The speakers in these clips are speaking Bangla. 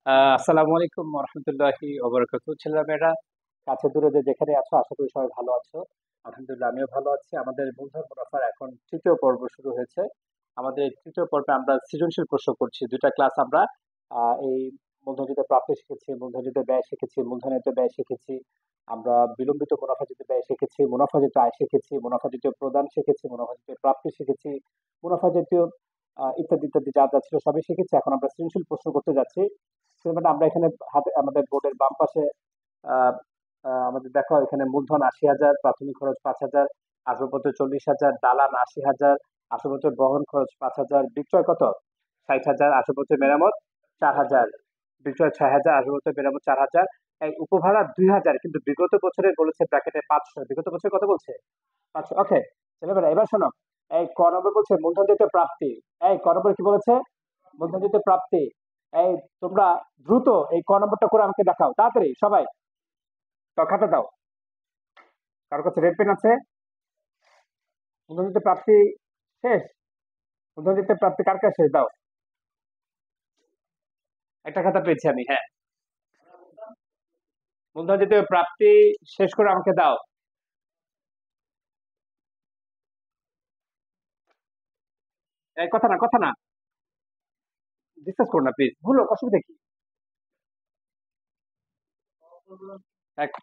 আসসালামু আলাইকুম রহমতুল্লাহি ওবরাকাতু। ছেলেমেয়েরা কাছে দূরে যে যেখানে আছো, আশা করি সবাই ভালো আছো। আলহামদুলিল্লাহ, আমিও ভালো আছি। আমাদের মূলধন মুনাফার এখন তৃতীয় পর্ব শুরু হয়েছে। আমাদের তৃতীয় পর্বে আমরা সৃজনশীল প্রশ্ন করছি। দুইটা ক্লাস আমরা এই মূলধনিত প্রাপ্তি শিখেছি, মূলধনিত ব্যয় শিখেছি, মূলধনিত ব্যয় শিখেছি। আমরা বিলম্বিত মুনাফাজিত ব্যয় শিখেছি, মুনাফাজিত আয় শিখেছি, মুনাফাজিত প্রদান শিখেছি, মুনাফাজিত প্রাপ্তি শিখেছি, মুনাফা জাতীয় ইত্যাদি ইত্যাদি যা যা ছিল সবই শিখেছি। এখন আমরা সৃজনশীল প্রশ্ন করতে যাচ্ছি। মানে আমরা এখানে হাতে আমাদের বোর্ডের বাম পাশে আহ, আমাদের দেখো, এখানে মূলধন ৮০,০০০, প্রাথমিক খরচ ৫,০০০, আসবাবপত্র ৪০,০০০, দালান ৮০,০০০, আসবাবপত্র বহন খরচ ৫,০০০, বিক্রয় কত ৬০,০০০, আসবাবপত্র মেরামত ৪,০০০, বিক্রয় ৬,০০০, আসবাবপত্র মেরামত ৪,০০০, এই উপভাড়া ২,০০০। কিন্তু বিগত বছরে বলেছে ব্র্যাকেটে ৫০০। বিগত বছর কত বলছে? ৫০০। ওকে, ছেলেমেয়েরা এবার শোনো। এই ক নম্বর বলছে মূলধন জাতীয় প্রাপ্তি। এই ক নম্বর কি বলেছে? মূলধন জাতীয় প্রাপ্তি। এই তোমরা দ্রুত এই ক নম্বরটা করে আমাকে দেখাও, তাড়াতাড়ি সবাই। তো খাতা দাও। কারোর কাছে রেড পেন আছে? মূলধন জাতীয় প্রাপ্তি শেষ? মূলধন জাতীয় প্রাপ্তি কার কাছে শেষ? দাও। একটা খাতা পেয়েছি আমি, হ্যাঁ। মূলধন জাতীয় প্রাপ্তি শেষ করে আমাকে দাও। এই কথা না, কথা না, ডিসকাস করো না প্লিজ। ভুলো, অসুবিধা কি?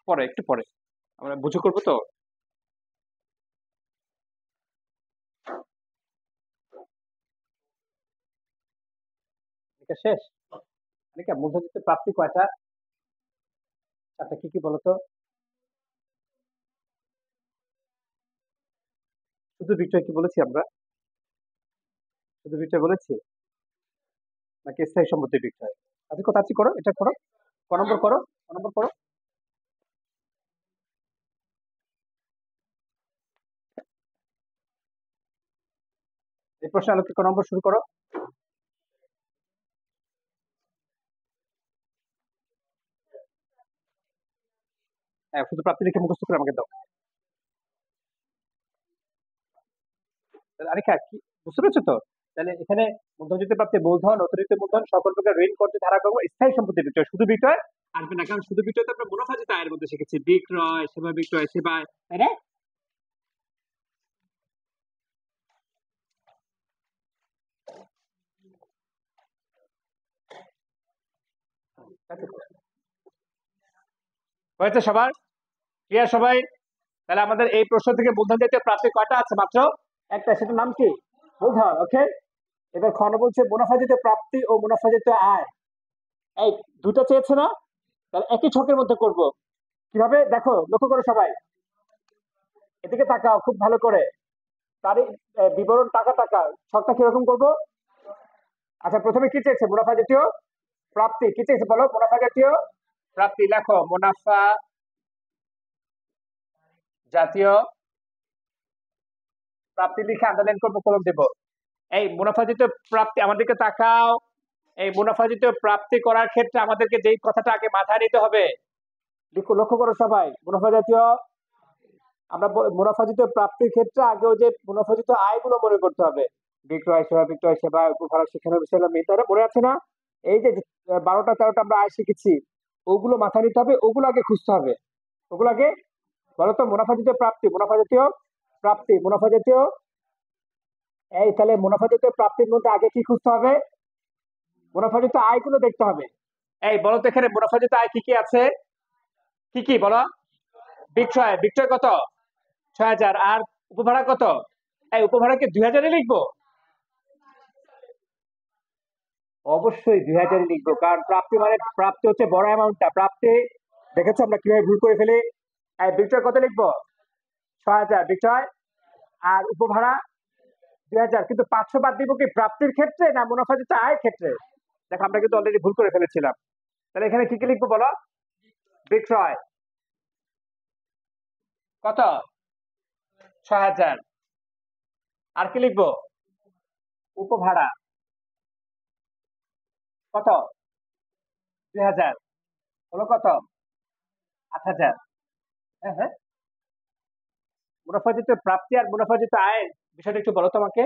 পরে, একটু পরে আমরা বুঝে করবো তো। এটা শেষ? অনিকা, মূলধন জাতীয় প্রাপ্তি কয়টা? আচ্ছা, কি কি বলতো? শুধু বিক্রয় কি বলেছি আমরা? শুধু বিক্রয় বলেছি নাকি স্থায়ী সম্পত্তি বিক্রয়? আচ্ছা, কথা আছি, করো এটা করো। ক নম্বর করো, ক নম্বর করো। এই প্রশ্নের আলোকে ক নম্বর শুরু করো। হ্যাঁ, শুধু প্রাপ্তি লিখে মুখস্থ করে আমাকে দাও। আরে কি বুঝতে পেরেছো তো? তাহলে এখানে মধ্যযুক্ত প্রাপ্তি মূলধন, অতিরিক্ত মূলধন, সকল প্রকার ঋণ, কর্জ, ধারাকর্ম, স্থায়ী সম্পত্তি বিক্রয়। শুধু বিক্রয় আসবে না, কারণ শুধু বিক্রয় তো আমরা মুনাফাজিত আয়ের মধ্যে শিখেছি। বিক্রয়, সেবা বিক্রয়, সেবায়, তাই না? হয়েছে সবার? ক্লিয়ার সবাই? তাহলে আমাদের এই প্রশ্ন থেকে মূলধন জাতীয় প্রাপ্তি কয়টা আছে? মাত্র একটা, সেটার নাম কি? মূলধন। ওকে, এবার খ বলছে মুনাফা জাতীয় প্রাপ্তি ও মুনাফা জাতীয় আয়। এই দুটো চেয়েছে না? তাহলে একই ছকের মধ্যে করব। কিভাবে দেখো, লক্ষ্য করো সবাই। এদিকে তাকাও খুব ভালো করে। তারই বিবরণ টাকা টাকা ছকটা কিরকম করব? আচ্ছা, প্রথমে কি চেয়েছে? মুনাফা জাতীয় প্রাপ্তি। কি চেয়েছে বলো? মুনাফা জাতীয় প্রাপ্তি। লেখো মুনাফা জাতীয় প্রাপ্তি লিখে আন্ডারলাইন করবো, কলম দেব। এই মুনাফা জাতীয় প্রাপ্তি, আমাদেরকে তাকাও। এই মুনাফা জাতীয় প্রাপ্তি করার ক্ষেত্রে আমাদেরকে যেই কথাটা আগে মাথায় নিতে হবে, লক্ষ্য করো সবাই। মুনাফা জাতীয়, আমরা মুনাফাজিত প্রাপ্তির ক্ষেত্রে আগেও যে মুনাফাজিত আয়গুলো মনে করতে হবে। বিক্রয় সেবা, উপহার, শিক্ষণ, বিষয়, মেয়েটারা মনে আছে না? এই যে ১২টা ১৩টা আমরা আয় শিখেছি, ওগুলো মাথায় নিতে হবে, ওগুলো আগে খুঁজতে হবে। ওগুলো আগে বলতো। মুনাফাজিত প্রাপ্তি, মুনাফা জাতীয় প্রাপ্তি, মুনাফা জাতীয়। এই তাহলে মুনাফা জাতীয় প্রাপ্তির মধ্যে আগে কি খুঁজতে হবে? মুনাফাজিত আয়গুলো দেখতে হবে। এই বলো তো, এখানে মুনাফাজিত আয় কি কি আছে? কি কি বলো? বিক্রয়, বিক্রয় কত? ৬,০০০। আর উপভাড়া কত? এই উপভাড়াকে ২,০০০ লিখবো? অবশ্যই ২,০০০ লিখবো, কারণ প্রাপ্তি মানে প্রাপ্তি হচ্ছে বড় অ্যামাউন্টটা। প্রাপ্তি দেখেছো আমরা কিভাবে ভুল করে ফেলি। এই বিক্রয় কত লিখবো? ৬,০০০ বিক্রয়। আর উপভাড়া ২,০০০। কিন্তু ৫০০ বাদ দিব কি প্রাপ্তির ক্ষেত্রে না মুনাফা যেটা আয়ের ক্ষেত্রে? দেখো, আমরা কিন্তু অলরেডি ভুল করে ফেলেছিলাম। তাহলে এখানে কি কি লিখবো বলো? বিক্রয় কত? ৬,০০০। আর কি লিখবো? উপভাড়া কত? ২,০০০। হলো কত? ৮,০০০। হ্যাঁ হ্যাঁ। মুনাফাজিত প্রাপ্তি আর মুনাফাজিত আয় বিষয়টা একটু বলো তো আমাকে।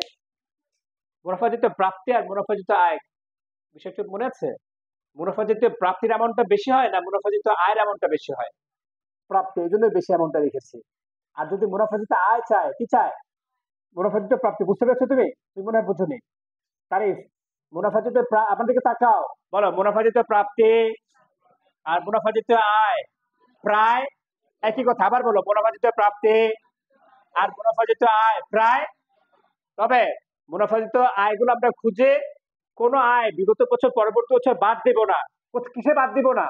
মুনাফাজিত প্রাপ্তি আর মুনাফাজিত আয় বিষয়টা মনে আছে? মুনাফা জাতীয় প্রাপ্তির অ্যামাউন্টটা বেশি হয় না মুনাফা জাতীয় আয়ের অ্যামাউন্টটা বেশি হয়? প্রাপ্তি, এই জন্য বেশি অ্যামাউন্টটা রেখেছি। আর যদি মুনাফা জাতীয় আয় চায়, কি চায়? মুনাফা জাতীয় প্রাপ্তি, বুঝতে পেরেছো তুমি? তুমি মনে হয় বুঝোনি। তারিফ, মুনাফা জাতীয় আমার দিকে তাকাও, বলো মুনাফা জাতীয় প্রাপ্তি আর মুনাফা জাতীয় আয় প্রায় একই কথা। আবার বলো, মুনাফা জাতীয় প্রাপ্তি আর মুনাফা জাতীয় আয় প্রায়, তবে মুনাফা জাতীয় আয়গুলো আমরা খুঁজে কোন আয় বিগত বছর পরবর্তী বছর বাদ দেব না। কিসে বাদ দিব না?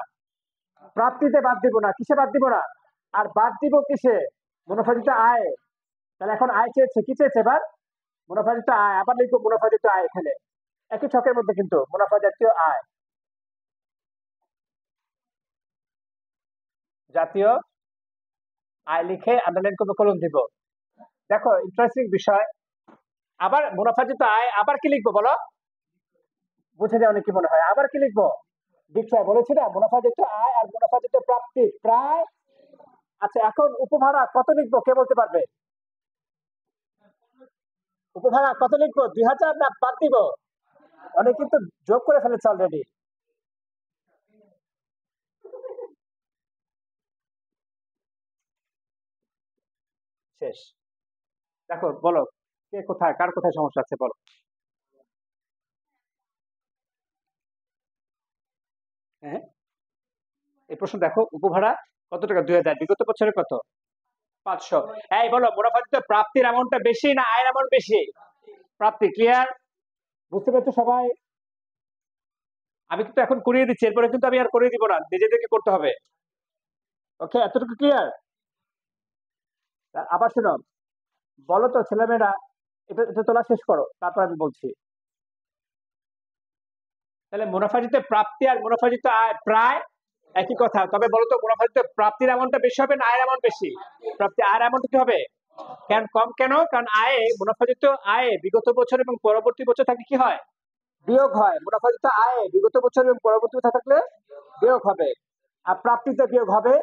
প্রাপ্তিতে বাদ দিব না। কিসে বাদ দিব না? আর বাদ দিব কিসে? মুনাফা জাতীয় আয়। তাহলে এখন আয় চেয়েছে, কি চেয়েছে এবার? মুনাফা জাতীয় আয়। আবার লিখবো মুনাফা জাতীয় আয় এখানে, একই ছকের মধ্যে কিন্তু মুনাফা জাতীয় আয়, জাতীয় আয় লিখে আন্ডারলাইন করবো, কলম দিব। দেখো ইন্টারেস্টিং বিষয়, আবার মুনাফা জাতীয় আয়, আবার কি লিখবো বলো? বুঝে যাও কি মনে হয়? আবার কি লিখবো? দীক্ষায় বলেছি না, মুনাফা জাতীয় আয় আর মুনাফা জাতীয় প্রাপ্তি প্রায়। আচ্ছা, এখন উপভাড়া কত লিখবো, কে বলতে পারবে? উপভাড়া কত লিখবো? 2000 না বাদ দিব? অনেক কিন্তু যোগ করে ফেলেছে অলরেডি। শেষ। দেখো বলো, কে কোথায়, কার কোথায় সমস্যা আছে বলো। হ্যাঁ, এই প্রশ্ন দেখো, উপভাড়া কত টাকা? 2000, বিগত বছরে কত? 500। এই বলো, মুনাফা জাতীয় প্রাপ্তির অ্যামাউন্টটা বেশি না আয়ের অ্যামাউন্ট বেশি? প্রাপ্তি। ক্লিয়ার? বুঝতে পেরেছো সবাই? আমি কিন্তু এখন করিয়ে দিচ্ছি, এরপরে কিন্তু আমি আর করিয়ে দিব না, নিজেদেরকে করতে হবে। ওকে, এতটুকু ক্লিয়ার? আবার শোনো, বলো তো ছেলেমেয়েরা, এটা এটা তোলা শেষ করো, তারপর আমি বলছি। তাহলে মুনাফা জাতীয় প্রাপ্তি আর মুনাফা জাতীয় আয় প্রায় একই কথা, তবে বলো তো মুনাফা জাতীয় প্রাপ্তির অ্যামাউন্টটা বেশি হবে না আয়ের অ্যামাউন্ট বেশি? প্রাপ্তি, আয়ের অ্যামাউন্ট কি হবে? কেন কম? কেন? কারণ আয়ে, মুনাফা জাতীয় আয়ে বিগত বছর এবং পরবর্তী বছর থাকলে কি হয়? বিয়োগ হয়। মুনাফা জাতীয় আয়ে বিগত বছর এবং পরবর্তী বছর থাকলে বিয়োগ হবে। আর প্রাপ্তিতে বিয়োগ হবে,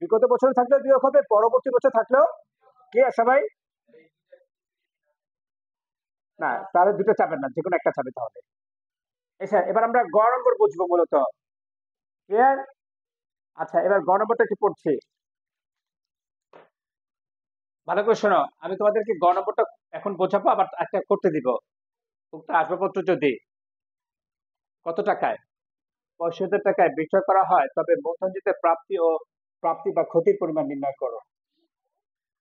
বিগত বছর থাকলেও বিয়োগ হবে, পরবর্তী বছর থাকলেও। ক্লিয়ার সবাই? না, তাহলে দুটো চাবেন না, যে কোনো একটা চাবে তাহলে। এসে এবার আমরা গ নম্বর বুঝবো মূলত। ক্লিয়ার? আচ্ছা, এবার গ নম্বরটা কি পড়ছি, ভালো করে শোনো। আমি তোমাদেরকে গ নম্বরটা এখন বোঝাবো, আবার একটা করতে দিব। উক্ত আসবাবপত্র যদি কত টাকায়? 65,000 টাকায় বিক্রয় করা হয়, তবে মূলধনজিতে প্রাপ্তি ও প্রাপ্তি বা ক্ষতির পরিমাণ নির্ণয় করো।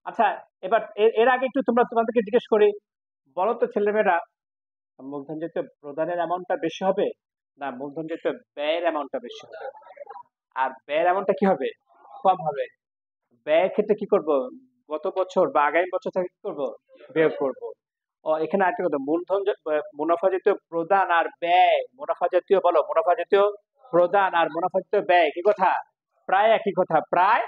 আচ্ছা, এবার এর আগে একটু তোমাদেরকে জিজ্ঞেস করি, বলো তো ছেলেমেয়েরা, মূলধনজিত প্রদানের অ্যামাউন্টটা বেশি হবে না মূলধনজিত ব্যয়ের অ্যামাউন্টটা বেশি হবে? আর ব্যয়ের অ্যামাউন্টটা কি হবে? কম হবে। ব্যয়ের ক্ষেত্রে কি করব? গত বছর বা আগামী বছর থেকে কি করব? বিয়োগ করব। ও, এখানে আরেকটা কথা, মুনাফা জাতীয় প্রদান আর ব্যয়, মুনাফা জাতীয় বলো, মুনাফা জাতীয় প্রদান আর মুনাফা জাতীয় ব্যয় কি কথা? প্রায় একই কথা, প্রায়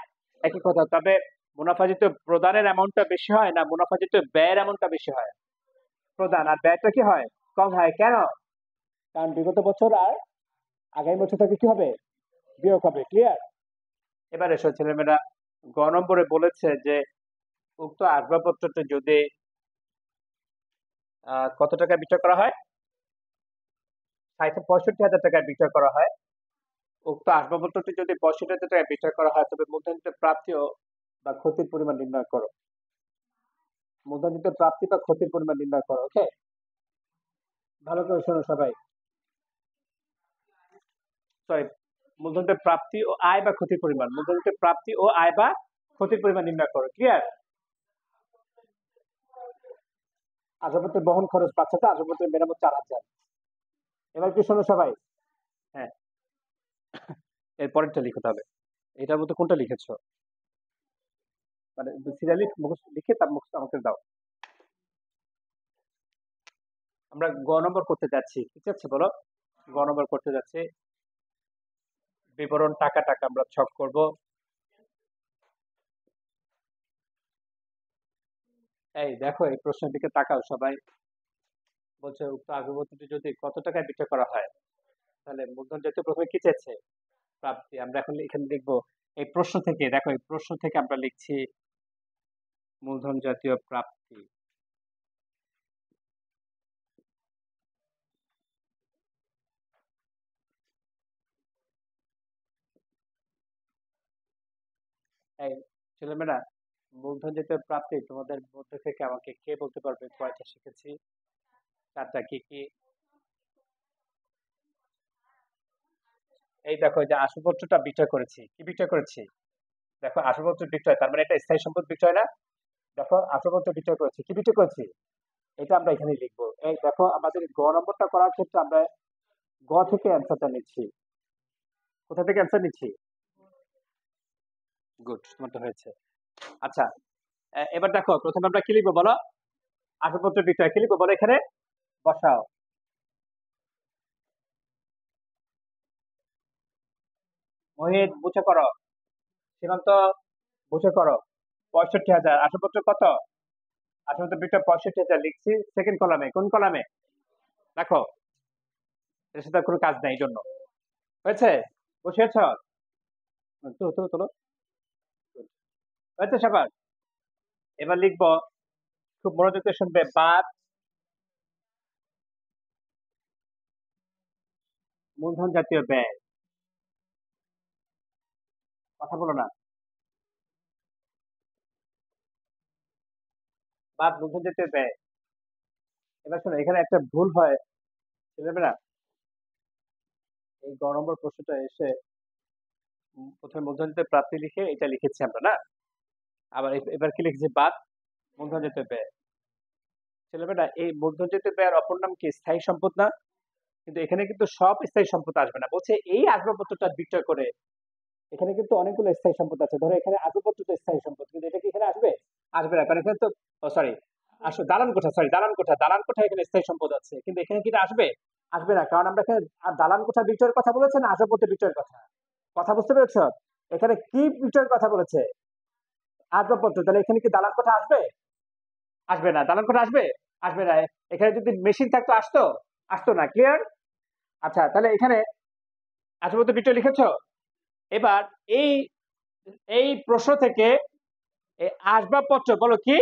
একই কথা। তবে মুনাফা জাতীয় প্রদানের অ্যামাউন্টটা বেশি হয় না মুনাফা জাতীয় ব্যয়ের অ্যামাউন্টটা বেশি হয়? প্রদান, আর ব্যয়টা কি হয়? কম হয়। কেন? কারণ বিগত বছর আর আগামী বছর থেকে কি হবে? বিয়োগ হবে। ক্লিয়ার? এবার এসো ছেলেমেয়েরা, গ নম্বরে বলেছে যে উক্ত আসবাবপত্রটি যদি কত টাকায় বিক্রয় করা হয়? 65,000 টাকায় বিক্রয় করা হয়। উক্ত আসবাবপত্রটি যদি 65,000 টাকায় বিক্রয় করা হয়, তবে মূলধনিত প্রাপ্তি ও বা ক্ষতির পরিমাণ নির্ণয় করো। মূলধনিত প্রাপ্তি বা ক্ষতির পরিমাণ নির্ণয় করো। ওকে, ভালো করে শোনো সবাই। সরি, মূলধনিত প্রাপ্তি ও আয় বা ক্ষতির পরিমাণ, মূলধনিত প্রাপ্তি ও আয় বা ক্ষতির পরিমাণ নির্ণয় করো। ক্লিয়ার? আসবাবপত্রের বহন খরচ, বাচ্চাটা আসবাবপত্রের মেরামত 4,000। এবার কি শোনো সবাই? হ্যাঁ, এর পরেরটা লিখতে হবে। এটার মধ্যে কোনটা লিখেছো? মানে সিরিয়ালি মুখস্থ লিখে তার মুখস্থ আমাকে দাও। আমরা গ নম্বর করতে যাচ্ছি, ঠিক আছে বলো? গ নম্বর করতে যাচ্ছি, বিবরণ টাকা টাকা আমরা ছক করব। এই দেখো, এই প্রশ্নের দিকে তাকাও সবাই। বলছে উক্ত আসবাবপত্রটি যদি কত টাকায় বিক্রয় করা হয়, তাহলে মূলধন জাতীয় প্রথমে কি চেয়েছে? প্রাপ্তি। আমরা এখন এখানে লিখবো, এই প্রশ্ন থেকে, দেখো এই প্রশ্ন থেকে আমরা লিখছি মূলধন জাতীয় প্রাপ্তি। এই ছেলেমেয়েরা, মূলধন জাতীয় প্রাপ্তি তোমাদের মধ্যে থেকে আমাকে কে বলতে পারবে কয়টা শিখেছি? চারটা, কি কি? এই দেখো, এই যে আসবাবপত্রটা বিক্রয় করেছি, কি বিক্রয় করেছি? দেখো, আসবাবপত্র বিক্রয়, তার মানে এটা স্থায়ী সম্পদ বিক্রয় না? দেখো, আসবাবপত্র বিক্রয় করেছি, কি বিক্রয় করেছি? এটা আমরা এখানে লিখবো। এই দেখো, আমাদের গ নম্বরটা করার ক্ষেত্রে আমরা গ থেকে অ্যান্সারটা নিচ্ছি। কোথা থেকে অ্যান্সার নিচ্ছি? গুড, তোমার তো হয়েছে। আচ্ছা, এবার দেখো, প্রথমে আমরা কি লিখবো বলো? আসবাবপত্র বিক্রয়, কি লিখবো বলো এখানে? বসাও। মোহিত বুঝে করো, সীমান্ত বুঝে করো। 65,000। আসবাবপত্র কত? আসবাবপত্র বিক্রয় 65,000 লিখছি সেকেন্ড কলামে। কোন কলামে? দেখো, এর সাথে আর কোনো কাজ নাই, এই জন্য হয়েছে। বসিয়েছ? তোলো তোলো তোলো। হয়েছে সবার? এবার লিখবো, খুব মনোযোগ দিয়ে শুনবে, বাদ মূলধন জাতীয় ব্যয়। কথা বলো না। বাদ মূলধন জাতীয় ব্যয়। এবার শোনো, এখানে একটা ভুল হয় ছেলেমেয়েরা। এই গ নম্বর প্রশ্নটা এসে প্রথমে মূলধন জাতীয় প্রাপ্তি লিখে এটা লিখেছি আমরা না? আবার এবার কি লিখেছি? বাদ মূলধন জাতীয় ব্যয়। ছেলেমেয়েরা, এই মূলধন জাতীয় ব্যয়ের অপর নাম কি? স্থায়ী সম্পদ না? কিন্তু এখানে কিন্তু সব স্থায়ী সম্পদ আসবে না, বলছে এই আসবাবপত্রটা বিক্রয় করে। এখানে কিন্তু অনেকগুলো স্থায়ী সম্পদ আছে, ধরো এখানে আসবাবপত্র স্থায়ী সম্পদ, কিন্তু এটা কি এখানে আসবে? আসবে না, কারণ এখানে তো, সরি, আসলে দালান কোঠা, সরি, দালান কোঠা এখানে স্থায়ী সম্পদ আছে, কিন্তু এখানে কি এটা আসবে? আসবে না, কারণ আমরা এখানে দালান কোঠা বিক্রয়ের কথা বলেছে না আসবাবপত্র বিক্রয়ের কথা? কথা বুঝতে পেরেছো? এখানে কি বিক্রয়ের কথা বলেছে? আসবাবপত্র। তাহলে এখানে কি দালান কোঠা আসবে? আসবে না। দালান কোঠা আসবে? আসবে না। এখানে যদি মেশিন থাকতো আসতো? আসতো না। ক্লিয়ার? আচ্ছা, তাহলে এখানে আসবাবপত্র বিক্রয় লিখেছো। এবার এই এই প্রশ্ন থেকে এই আসবাবপত্র বলো কি,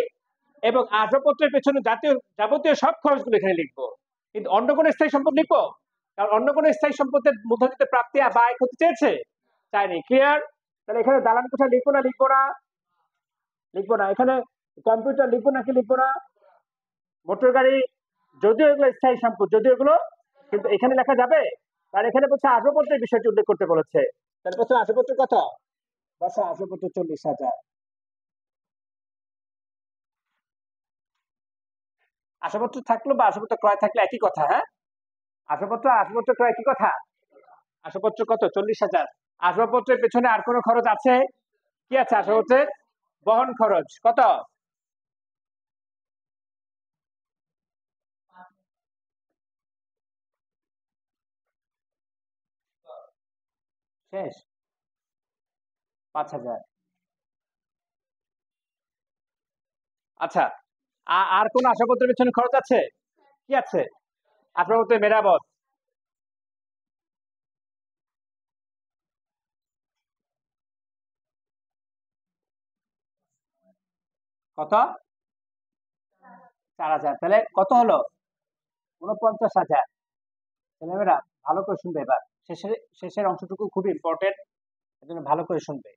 এবং আসবাবপত্রের পেছনে জাতীয় যাবতীয় সব খরচগুলো এখানে লিখবো, কিন্তু অন্য কোনো স্থায়ী সম্পদ লিখবো? কারণ অন্য কোনো স্থায়ী সম্পদের মূলধনিতে প্রাপ্তি বা আয় করতে চেয়েছে? চাইনি। ক্লিয়ার? তাহলে এখানে দালান কোঠা লিখবো না লিখবো না? লিখবো না। এখানে কম্পিউটার লিখবো নাকি লিখবো না? মোটর গাড়ি, যদিও এগুলো স্থায়ী সম্পদ, যদিও এগুলো, কিন্তু এখানে লেখা যাবে? কারণ এখানে বলছে আসবাবপত্রের বিষয়টি উল্লেখ করতে বলেছে। তাহলে প্রথমে আসবাবপত্র কত? বসা, আসবাবপত্র 40,000। আসবাবপত্র থাকলো বা আসবাবপত্র ক্রয় থাকলে একই কথা, হ্যাঁ? আসবাবপত্র ক্রয় একই কথা। আসবাবপত্র কত? 40,000। আসবাবপত্রের পেছনে আর কোনো খরচ আছে? কি আছে আসবাবপত্রের? বহন খরচ কত? শেষ? 5,000। আচ্ছা, আর কোন আসবাবপত্রের পেছনে খরচ আছে? কি আছে? আসবাবপত্রের মেরামত কত? 4,000। তাহলে কত হলো? 49,000। ছেলেমেয়েরা, ভালো করে শুনবে এবার। শেষের শেষের অংশটুকু খুব ইম্পর্টেন্ট, এজন্য ভালো করে শুনবে।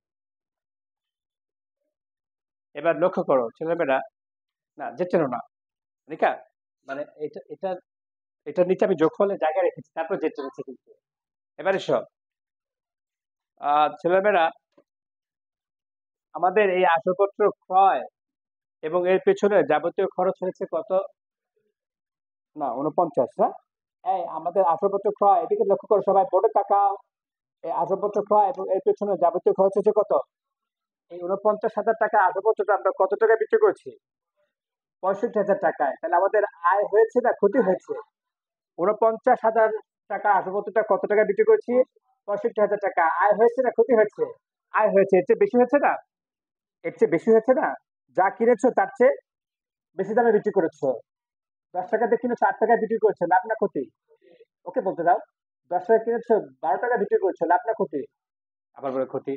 এবার লক্ষ্য করো ছেলেমেয়েরা, না যেচেনো না, রিকা, মানে এটার নিচে আমি যোগফলের জায়গায় রেখেছি, তারপর যেতে হচ্ছে কিন্তু। এবার এসো, ছেলেমেয়েরা, আমাদের এই আসবাবপত্র ক্রয় এবং এর পেছনে যাবতীয় খরচ হয়েছে কত? না, 49। হ্যাঁ, এই আমাদের আসবাবপত্র ক্রয়, এদিকে লক্ষ্য করো সবাই, বোর্ডে তাকাও। এই আসবাবপত্র ক্রয় এবং এর পেছনে যাবতীয় খরচ হচ্ছে কত? এই 49,000 টাকা আসবাবপত্রটা আমরা কত টাকায় বিক্রি করছি? 65,000 টাকায়। তাহলে আমাদের আয় হয়েছে না ক্ষতি হয়েছে? 49,000 টাকা আসবাবপত্রটা কত টাকা বিক্রি করছি? 65,000 টাকা। আয় হয়েছে না ক্ষতি হয়েছে? আয় হয়েছে। এর চেয়ে বেশি হয়েছে না? এর চেয়ে বেশি হয়েছে না? যা কিনেছো তার চেয়ে বেশি দামে বিক্রি করেছো। 10 টাকা দিয়ে কিনেছো, 8 টাকায় বিক্রি করেছো, লাভ না ক্ষতি? ওকে বলতে দাও। 10 টাকা কিনেছো, 12 টাকা বিক্রি করেছো, লাভ না ক্ষতি? আবার বলে ক্ষতি।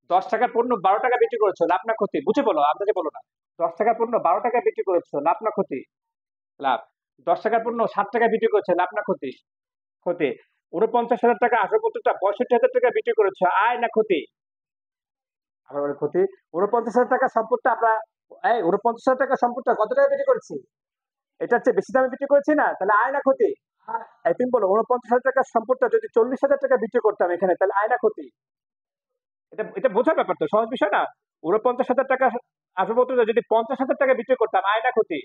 10 টাকার পণ্য 12 টাকা বিক্রি করেছো, লাভ না ক্ষতি? বুঝে বলো, আপনাকে বলো না। 10 টাকার পণ্য 12 টাকা বিক্রি করেছো, লাভ না ক্ষতি? লাভ। 10 টাকার পণ্য 7 টাকা বিক্রি করেছে, লাভ না ক্ষতি? ক্ষতি। 49,000 টাকা আসবাবপত্রটা 65,000 টাকা বিক্রি করেছো, আয় না ক্ষতি? আবার ওর ক্ষতি। ৪৯,০০০ টাকা সম্পদটা আমরা, ৪৯,০০০ টাকা সম্পদটা কত টাকায় বিক্রি করেছি? এটার চেয়ে বেশি দামে বিক্রি করেছি না? তাহলে আয় না ক্ষতি? তুমি বলো ৪৯,০০০ টাকার সম্পদটা যদি ৪০,০০০ টাকা বিক্রি করতাম এখানে, তাহলে আয় না ক্ষতি? এটা এটা বোঝার ব্যাপার তো, সহজ বিষয় না? ৪৯,০০০ টাকা আসবাবপত্র যদি ৫০,০০০ টাকা বিক্রি করতাম, আয় না ক্ষতি?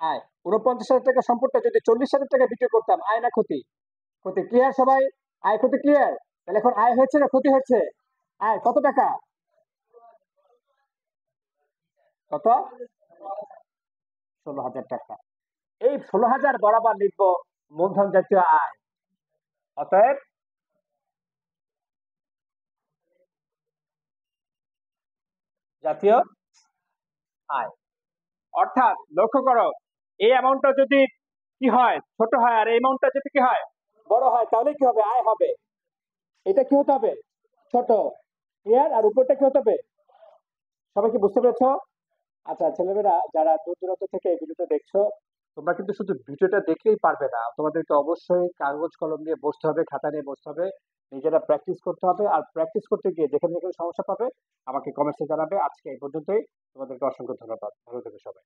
আয়। ৪৯,০০০ টাকা সম্পদটা যদি ৪০,০০০ টাকা বিক্রি করতাম, আয় না ক্ষতি? ক্ষতি। ক্লিয়ার সবাই? আয় ক্ষতি ক্লিয়ার? তাহলে এখন আয় হয়েছে না ক্ষতি হয়েছে? আয় কত টাকা? কত? ১৬,০০০ টাকা। এই ১৬,০০০ বরাবর লিখবো মূলধন জাতীয় আয়। অতএব জাতীয় আয়। অর্থাৎ লক্ষ্য করো, এই অ্যামাউন্টটা যদি কি হয়, ছোট হয়, আর এই অ্যামাউন্টটা যদি কি হয়, বড় হয়, তাহলে কি হবে? আয় হবে। এটা কি হতে হবে? ছোট। ক্লিয়ার? আর উপরটা কি হতে হবে? সবাই কি বুঝতে পেরেছো? আচ্ছা ছেলেমেয়েরা যারা দূর দূরান্ত থেকে এই ভিডিওটা দেখছো, তোমরা কিন্তু শুধু ভিডিওটা দেখলেই পারবে না, তোমাদেরকে অবশ্যই কাগজ কলম নিয়ে বসতে হবে, খাতা নিয়ে বসতে হবে, নিজেরা প্র্যাকটিস করতে হবে। আর প্র্যাকটিস করতে গিয়ে যেখানে যেখানে সমস্যা পাবে আমাকে কমেন্টসে জানাবে। আজকে এই পর্যন্তই। তোমাদেরকে অসংখ্য ধন্যবাদ। ভালো থেকো সবাই।